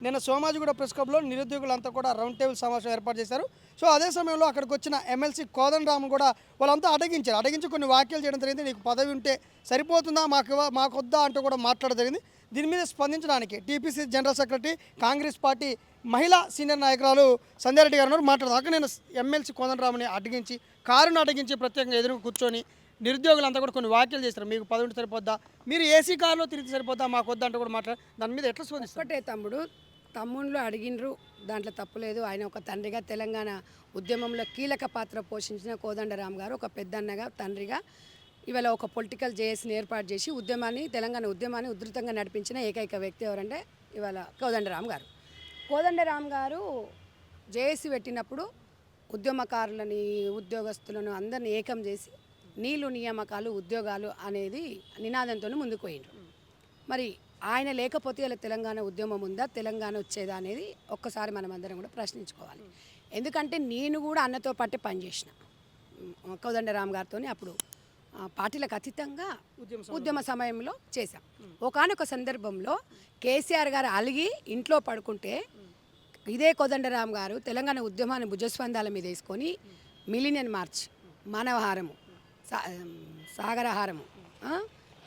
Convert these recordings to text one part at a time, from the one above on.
నిన్న సోమాజిగూడ ప్రెస్ క్లబ్లో నిరుద్యోగులంతా కూడా రౌండ్ టేబుల్ సమావేశం ఏర్పాటు చేశారు. సో అదే సమయంలో అక్కడికి వచ్చిన ఎమ్మెల్సీ కోదండరామ్ కూడా వాళ్ళంతా అడిగించి కొన్ని వ్యాఖ్యలు చేయడం జరిగింది. నీకు పదవి ఉంటే సరిపోతుందా, మాకొద్దా అంటూ కూడా మాట్లాడడం జరిగింది. దీని మీద స్పందించడానికి TPC general secretary Congress party మహిళా సీనియర్ నాయకురాలు సంధ్యారెడ్డి గారు మాట్లాడదాం. అక్కడ నేను ఎమ్మెల్సీ కోదండరామ్ని కారును అడ్డగించి ప్రత్యేకంగా ఎదురు కూర్చొని నిరుద్యోగులంతా కూడా కొన్ని వ్యాఖ్యలు చేస్తారు. మీకు పదవి ఉంటే సరిపోద్దా, మీరు ఏసీ కారులో తిరిగి సరిపోద్దా, మాకొద్దా అంటూ కూడా మాట్లాడారు. దాని మీద ఎట్లా స్పందిస్తారు? ఒకటే తమ్ముళ్ళు అడిగినరు, దాంట్లో తప్పులేదు. ఆయన ఒక తండ్రిగా తెలంగాణ ఉద్యమంలో కీలక పాత్ర పోషించిన కోదండరామ్ గారు ఒక పెద్దన్నగా తండ్రిగా ఇవాళ ఒక పొలిటికల్ జేఏసీని ఏర్పాటు చేసి తెలంగాణ ఉద్యమాన్ని ఉధృతంగా నడిపించిన ఏకైక వ్యక్తి ఎవరంటే ఇవాళ కోదండరామ్ గారు జేఏసీ పెట్టినప్పుడు ఉద్యమకారులని ఉద్యోగస్తులను అందరినీ ఏకం చేసి నీళ్లు నియామకాలు ఉద్యోగాలు అనేది నినాదంతో ముందుకు పోయినారు. మరి ఆయన లేకపోతే ఇలా తెలంగాణ ఉద్యమం ఉందా, తెలంగాణ వచ్చేదా అనేది ఒక్కసారి మనం అందరం కూడా ప్రశ్నించుకోవాలి. ఎందుకంటే నేను కూడా అన్నతో పాటే పనిచేసిన కోదండరామ్ గారితో అప్పుడు పార్టీలకు అతీతంగా ఉద్యమ సమయంలో చేశాం. ఒకానొక సందర్భంలో కేసీఆర్ గారు అలిగి ఇంట్లో పడుకుంటే ఇదే కోదండరామ్ గారు తెలంగాణ ఉద్యమాన్ని భుజస్పందాల మీద వేసుకొని మిలినియన్ మార్చ్, మానవహారము, సాగరహారము,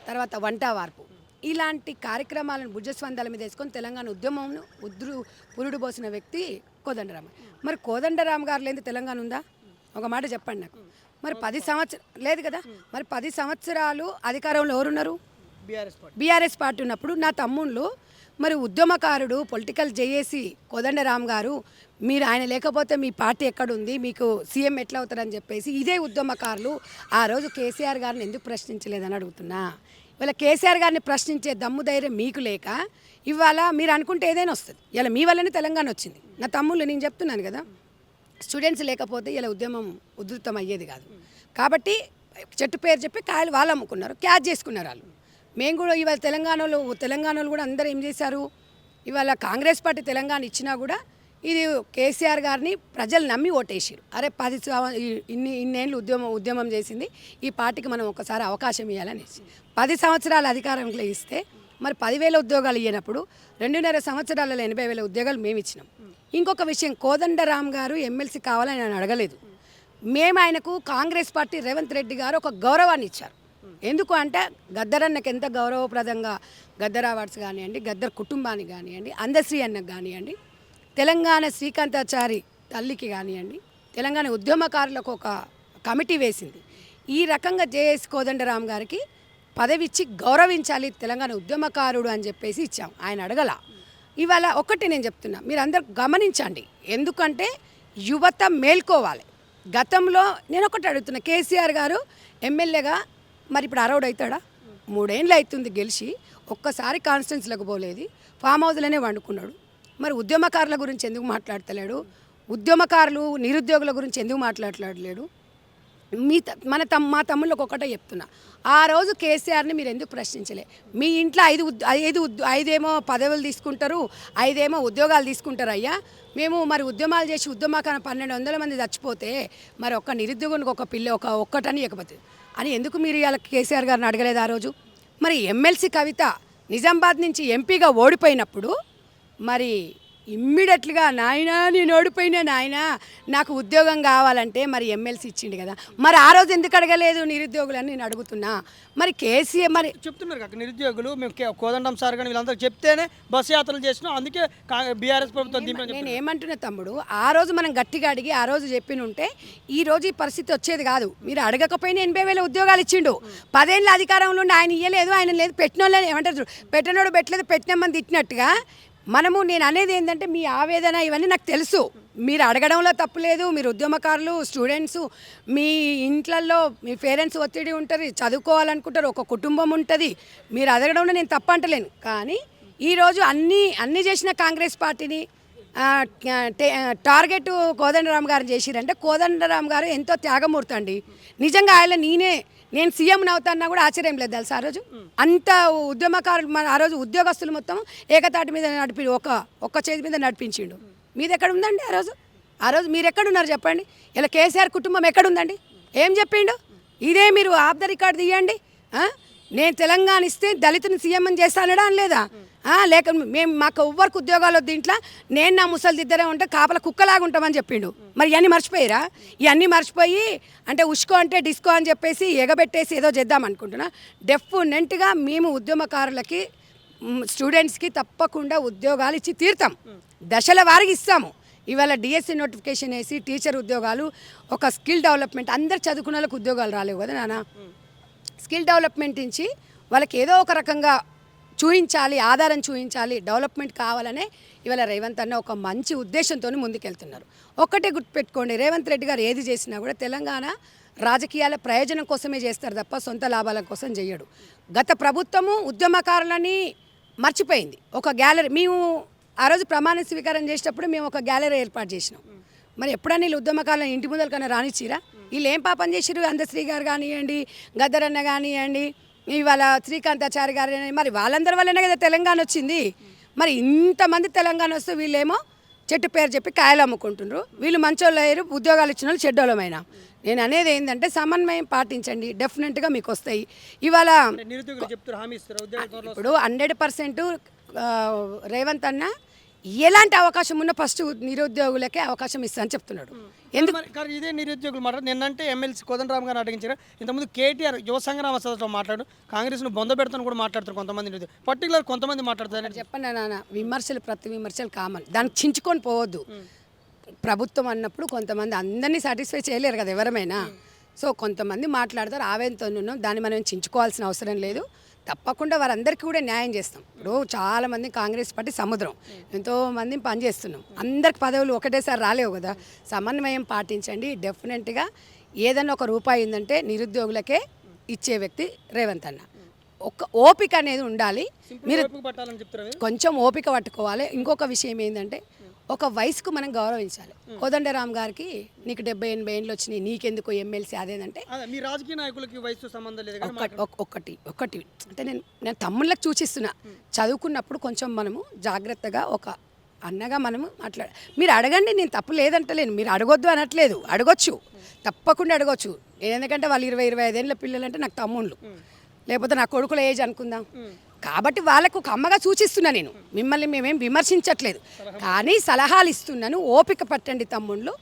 తర్వాత వంట వార్పు ఇలాంటి కార్యక్రమాలను భుజస్పందాల మీద వేసుకొని తెలంగాణ ఉద్యమంను పురుడు పోసిన వ్యక్తి కోదండరామ్. మరి కోదండరామ్ గారు లేని తెలంగాణ ఉందా? ఒక మాట చెప్పండి నాకు. మరి 10 సంవత్సరాలు లేదు కదా. మరి 10 సంవత్సరాలు అధికారంలో ఎవరున్నారు? బీఆర్ఎస్ పార్టీ ఉన్నప్పుడు నా తమ్ముళ్ళు మరి ఉద్యమకారుడు పొలిటికల్ జేఏసీ కోదండరామ్ గారు, మీరు ఆయన లేకపోతే మీ పార్టీ ఎక్కడుంది, మీకు సీఎం ఎట్లా అవుతారని చెప్పేసి ఇదే ఉద్యమకారులు ఆ రోజు కేసీఆర్ గారిని ఎందుకు ప్రశ్నించలేదని అడుగుతున్నా. ఇవాళ కేసీఆర్ గారిని ప్రశ్నించే దమ్ము ధైర్యం మీకు లేక ఇవాళ మీరు అనుకుంటే ఏదైనా వస్తుంది. ఇలా మీ వల్లనే తెలంగాణ వచ్చింది. నా తమ్ముళ్ళు నేను చెప్తున్నాను కదా, స్టూడెంట్స్ లేకపోతే ఇలా ఉద్యమం ఉధృతం అయ్యేది కాదు. కాబట్టి చెట్టు పేరు చెప్పి కాయలు వాళ్ళు అమ్ముకున్నారు, క్యాచ్ చేసుకున్నారు వాళ్ళు. మేము కూడా ఇవాళ తెలంగాణలో కూడా అందరూ ఏం చేశారు, ఇవాళ కాంగ్రెస్ పార్టీ తెలంగాణ ఇచ్చినా కూడా ఇది కేసీఆర్ గారిని ప్రజలు నమ్మి ఓటేసారు. అరే 10 ఉద్యమం చేసింది, ఈ పార్టీకి మనం ఒకసారి అవకాశం ఇవ్వాలనేసి 10 సంవత్సరాల అధికారంలో ఇస్తే మరి 10,000 ఉద్యోగాలు ఇవ్వనప్పుడు 2.5 సంవత్సరాలలో 80,000 ఉద్యోగాలు మేము ఇచ్చినాం. ఇంకొక విషయం, కోదండరామ్ గారు ఎమ్మెల్సీ కావాలని ఆయన అడగలేదు. మేము ఆయనకు కాంగ్రెస్ పార్టీ రేవంత్ రెడ్డి గారు ఒక గౌరవాన్ని ఇచ్చారు. ఎందుకు అంటే గద్దరన్నకు ఎంత గౌరవప్రదంగా గద్దర్ అవార్డ్స్ కానివ్వండి, గద్దర్ కుటుంబానికి కానివ్వండి, అందశ్రీ అన్నకు కానివ్వండి, తెలంగాణ శ్రీకాంతాచారి తల్లికి కానివ్వండి, తెలంగాణ ఉద్యమకారులకు ఒక కమిటీ వేసింది. ఈ రకంగా జేఎస్ కోదండరామ్ గారికి పదవి ఇచ్చి గౌరవించాలి, తెలంగాణ ఉద్యమకారుడు అని చెప్పేసి ఇచ్చాం. ఆయన అడగల. ఇవాళ ఒకటి నేను చెప్తున్నా, మీరు అందరు గమనించండి. ఎందుకంటే యువత మేల్కోవాలి. గతంలో నేను ఒకటి అడుగుతున్నా, కేసీఆర్ గారు ఎమ్మెల్యేగా మరి ఇప్పుడు అరౌడ్ అవుతాడా? 3 ఏళ్ళు అవుతుంది గెలిచి, ఒక్కసారి కాన్స్టిట్యున్సీలకు పోలేదు, ఫామ్ హౌస్లోనే వండుకున్నాడు. మరి ఉద్యమకారుల గురించి ఎందుకు మాట్లాడతలేడు? ఉద్యమకారులు నిరుద్యోగుల గురించి ఎందుకు మాట్లాడలేడు? మా తమ్ముళ్ళకి ఒకటే చెప్తున్నా, ఆ రోజు కేసీఆర్ని మీరు ఎందుకు ప్రశ్నించలే? మీ ఇంట్లో 5 పదవులు తీసుకుంటారు, 5 ఉద్యోగాలు తీసుకుంటారు. అయ్యా మేము మరి ఉద్యమాలు చేసి ఉద్యమకాలం 1,200 మంది చచ్చిపోతే మరి ఒక్క నిరుద్యోగునికి ఒక పిల్ల ఒక్కటని ఇకపోతే అని ఎందుకు మీరు ఇవాళ కేసీఆర్ గారిని అడగలేదు ఆ రోజు? మరి ఎమ్మెల్సీ కవిత నిజామాబాద్ నుంచి ఎంపీగా ఓడిపోయినప్పుడు మరి ఇమ్మీడియట్గా నాయనా నేను ఓడిపోయినా నాయనా నాకు ఉద్యోగం కావాలంటే మరి ఎమ్మెల్సీ ఇచ్చిండు కదా, మరి ఆ రోజు ఎందుకు అడగలేదు నిరుద్యోగులని నేను అడుగుతున్నా. మరి కేసీఆర్ మరి చెప్తున్నారు కదా నిరుద్యోగులు, మేము కోదండం సార్ కానీ వీళ్ళందరూ చెప్తేనే బస్సు యాత్రలు చేసినాం, అందుకే బీఆర్ఎస్ ప్రభుత్వం. నేను ఏమంటున్నా తమ్ముడు, ఆ రోజు మనం గట్టిగా అడిగి ఆ రోజు చెప్పినుంటే ఈ రోజు ఈ పరిస్థితి వచ్చేది కాదు. మీరు అడగకపోయినా 80,000 ఉద్యోగాలు ఇచ్చిండు. 10 ఏళ్ళ అధికారంలో ఉండి ఆయన ఇయ్యలేదు, ఆయన లేదు, పెట్టిన వాళ్ళు ఏమంటారు, పెట్టినోడు పెట్టలేదు, పెట్టిన మంది ఇచ్చినట్టుగా నేను అనేది ఏంటంటే మీ ఆవేదన ఇవన్నీ నాకు తెలుసు. మీరు అడగడంలో తప్పులేదు. మీరు ఉద్యమకారులు, స్టూడెంట్స్, మీ ఇంట్లల్లో మీ పేరెంట్స్ ఒత్తిడి ఉంటుంది, చదువుకోవాలనుకుంటారు, ఒక కుటుంబం ఉంటుంది, మీరు అడగడంలో నేను తప్పు అంటలేను. కానీ ఈరోజు అన్నీ చేసిన కాంగ్రెస్ పార్టీని టార్గెట్ కోదండరామ్ గారు చేసిరంటే కోదండరామ్ గారు ఎంతో త్యాగమూర్తి అండి. నిజంగా ఆయన నేను సీఎం అవుతాన్నా కూడా ఆశ్చర్యం లేదు తెలుసా. ఆ రోజు అంత ఉద్యమకారులు ఆ రోజు ఉద్యోగస్తులు మొత్తం ఏకతాటి మీద ఒక్క చేతి మీద నడిపించిండు. మీది ఎక్కడ ఉందండి ఆ రోజు మీరు ఎక్కడున్నారు చెప్పండి? ఇలా కేసీఆర్ కుటుంబం ఎక్కడుందండి? ఏం చెప్పిండు? ఇదే మీరు ఆఫ్ ద రికార్డ్ తీయండి. నేను తెలంగాణ ఇస్తే దళితుని సీఎం అని చేస్తానడా అని లేదా? లేక మేము మాకు ఎవ్వరికి ఉద్యోగాలు వద్దు ఇంట్లో, నేను నా ముసలి దిద్దరే ఉంటే కాపల కుక్కలాగా ఉంటామని చెప్పిండు. మరి ఇవన్నీ మర్చిపోయిరా? ఇవన్నీ మర్చిపోయి అంటే ఉష్కో అంటే డిస్కో అని చెప్పేసి ఎగబెట్టేసి ఏదో చేద్దాం అనుకుంటున్నా. డెఫినెట్గా మేము ఉద్యమకారులకి స్టూడెంట్స్కి తప్పకుండా ఉద్యోగాలు ఇచ్చి తీరుతాం, దశల వారికి ఇస్తాము. ఇవాళ డిఎస్సి నోటిఫికేషన్ వేసి టీచర్ ఉద్యోగాలు, ఒక స్కిల్ డెవలప్మెంట్, అందరు చదువుకున్న వాళ్ళకి ఉద్యోగాలు రాలేవు కదా నాన్న. స్కిల్ డెవలప్మెంట్ ఇచ్చి వాళ్ళకి ఏదో ఒక రకంగా చూపించాలి, ఆధారం చూపించాలి, డెవలప్మెంట్ కావాలనే ఇవాళ రేవంత్ అన్న ఒక మంచి ఉద్దేశంతో ముందుకెళ్తున్నారు. ఒక్కటే గుర్తుపెట్టుకోండి, రేవంత్ రెడ్డి గారు ఏది చేసినా కూడా తెలంగాణ రాజకీయాల ప్రయోజనం కోసమే చేస్తారు తప్ప సొంత లాభాల కోసం చేయడు. గత ప్రభుత్వము ఉద్యమకారులని మర్చిపోయింది. ఒక గ్యాలరీ, మేము ఆ రోజు ప్రమాణ స్వీకారం చేసేటప్పుడు మేము ఒక గ్యాలరీ ఏర్పాటు చేసినాం. మరి ఎప్పుడైనా వీళ్ళు ఉద్యమకారులను ఇంటి ముందర కన్నా రానిచ్చిరా? వీళ్ళు ఏం పాపం చేసిరు? అందశ్రీ గారు కానివ్వండి, గద్దరన్న కానివ్వండి, ఇవాళ శ్రీకాంతాచారి గారు, మరి వాళ్ళందరి వల్లనే కదా తెలంగాణ వచ్చింది. మరి ఇంతమంది తెలంగాణ వస్తే వీళ్ళేమో చెట్టు పేరు చెప్పి కాయలు అమ్ముకుంటున్నారు. వీళ్ళు మంచోళ్ళు అయ్యారు, ఉద్యోగాలు ఇచ్చిన వాళ్ళు చెడ్డోళ్ళమైనా. నేను అనేది ఏంటంటే సమన్వయం పాటించండి, డెఫినెట్గా మీకు వస్తాయి. ఇవాళ ఇప్పుడు 100% రేవంత్ అన్న ఎలాంటి అవకాశం ఉన్నా ఫస్ట్ నిరుద్యోగులకే అవకాశం ఇస్తా అని చెప్తున్నాడు. ఎందుకు ఇదే నిరుద్యోగులు మాట నిన్నంటే ఎమ్మెల్సీ కోదండరామ్ గారిని అడిగించారు. ఇంతకుముందు కేటీఆర్ యువ సంగ్రామ సదస్సులో మాట్లాడు, కాంగ్రెస్ను బొంద పెడతాను కూడా మాట్లాడుతారు కొంతమంది, పర్టికులర్ కొంతమంది మాట్లాడుతారు. చెప్పండి నాన్న, విమర్శలు ప్రతి విమర్శలు కామన్, దాన్ని చించుకొని పోవద్దు. ప్రభుత్వం అన్నప్పుడు కొంతమంది అందరినీ సాటిస్ఫై చేయలేరు కదా ఎవరమైనా. సో కొంతమంది మాట్లాడతారు, ఆవేదనతో ఉన్నాం, దాన్ని మనం చించుకోవాల్సిన అవసరం లేదు. తప్పకుండా వారందరికీ కూడా న్యాయం చేస్తాం. ఇప్పుడు చాలామంది కాంగ్రెస్ పార్టీ సముద్రం, ఎంతోమంది పనిచేస్తున్నాం, అందరికి పదవులు ఒకటేసారి రాలేవు కదా. సమన్వయం పాటించండి, డెఫినెట్గా ఏదైనా ఒక రూపాయి ఉందంటే నిరుద్యోగులకే ఇచ్చే వ్యక్తి రేవంత్ అన్న. ఒక ఓపిక అనేది ఉండాలి, మీరు కొంచెం ఓపిక పట్టుకోవాలి. ఇంకొక విషయం ఏంటంటే ఒక వయసుకు మనం గౌరవించాలి. కోదండరామ్ గారికి నీకు 70-80 ఏళ్ళు వచ్చినాయి, నీకెందుకు ఎమ్మెల్సీ అదేదంటే మీ రాజకీయ నాయకులకి వయసు సంబంధం లేదు. ఒకటి అంటే నేను తమ్ముళ్ళకి సూచిస్తున్నా, చదువుకున్నప్పుడు కొంచెం మనము జాగ్రత్తగా ఒక అన్నగా మనము మీరు అడగండి, నేను తప్పు లేదంటలేను, మీరు అడగొద్దు అనట్లేదు, అడగొచ్చు, తప్పకుండా అడగొచ్చు. ఎందుకంటే వాళ్ళు 20-25 ఏళ్ళ పిల్లలంటే నాకు తమ్ముళ్ళు, లేకపోతే నా కొడుకుల ఏజ్ అనుకుందాం. కాబట్టి వాళ్ళకు ఒక అమ్మగా సూచిస్తున్నా, నేను మిమ్మల్ని మేమేం విమర్శించట్లేదు, కానీ సలహాలు ఇస్తున్నాను. ఓపిక పట్టండి తమ్ముళ్ళు,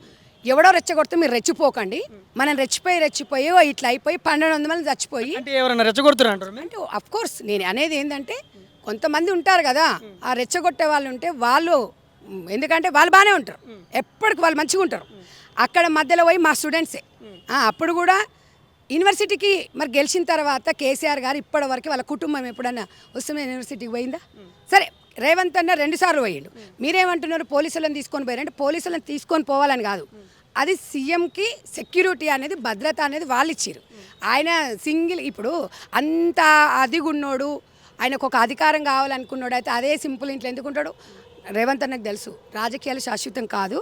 ఎవడో రెచ్చగొడితే మీరు రెచ్చిపోకండి. మనం రెచ్చిపోయి ఇట్లా అయిపోయి 1200 మంది చచ్చిపోయి అంటే ఎవరైనా రెచ్చగొడుతున్నారు అంటే అఫ్కోర్స్ నేను అనేది ఏంటంటే కొంతమంది ఉంటారు కదా ఆ రెచ్చగొట్టే వాళ్ళు ఉంటే వాళ్ళు, ఎందుకంటే వాళ్ళు బాగానే ఉంటారు, ఎప్పటికి వాళ్ళు మంచిగా ఉంటారు. అక్కడ మధ్యలో పోయి మా స్టూడెంట్సే అప్పుడు కూడా యూనివర్సిటీకి మరి గెలిచిన తర్వాత కేసీఆర్ గారు ఇప్పటివరకు వాళ్ళ కుటుంబం ఎప్పుడన్నా ఉస్మానియా యూనివర్సిటీకి పోయిందా? సరే రేవంత్ అన్న 2 సార్లు పోయిండు. మీరేమంటున్నారు పోలీసులను తీసుకొని పోయారంటే పోలీసులను తీసుకొని పోవాలని కాదు, అది సీఎంకి సెక్యూరిటీ అనేది భద్రత అనేది వాళ్ళు ఇచ్చారు. ఆయన సింగిల్ ఇప్పుడు అంత అదిగున్నోడు, ఆయనకు ఒక అధికారం కావాలనుకున్నాడు అయితే అదే సింపుల్ ఇంట్లో ఎందుకుంటాడు? రేవంత్ అన్నకు తెలుసు రాజకీయాలు శాశ్వతం కాదు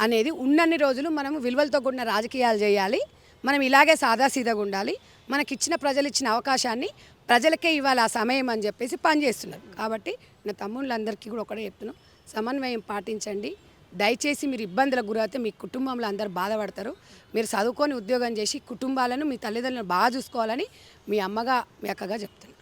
అనేది, ఉన్నన్ని రోజులు మనము విలువలతో కూడిన రాజకీయాలు చేయాలి, మనం ఇలాగే సాదాసీదాగా ఉండాలి, మనకిచ్చిన ప్రజలు ఇచ్చిన అవకాశాన్ని ప్రజలకే ఇవ్వాలి ఆ సమయం అని చెప్పేసి పనిచేస్తున్నారు. కాబట్టి నా తమ్ముళ్ళందరికీ కూడా ఒకటే చెప్తున్నాం, సమన్వయం పాటించండి. దయచేసి మీరు ఇబ్బందులకు గురైతే మీ కుటుంబంలో అందరూ బాధపడతారు. మీరు చదువుకొని ఉద్యోగం చేసి కుటుంబాలను మీ తల్లిదండ్రులను బాగా చూసుకోవాలని మీ అమ్మగా మీ అక్కగా చెప్తాను.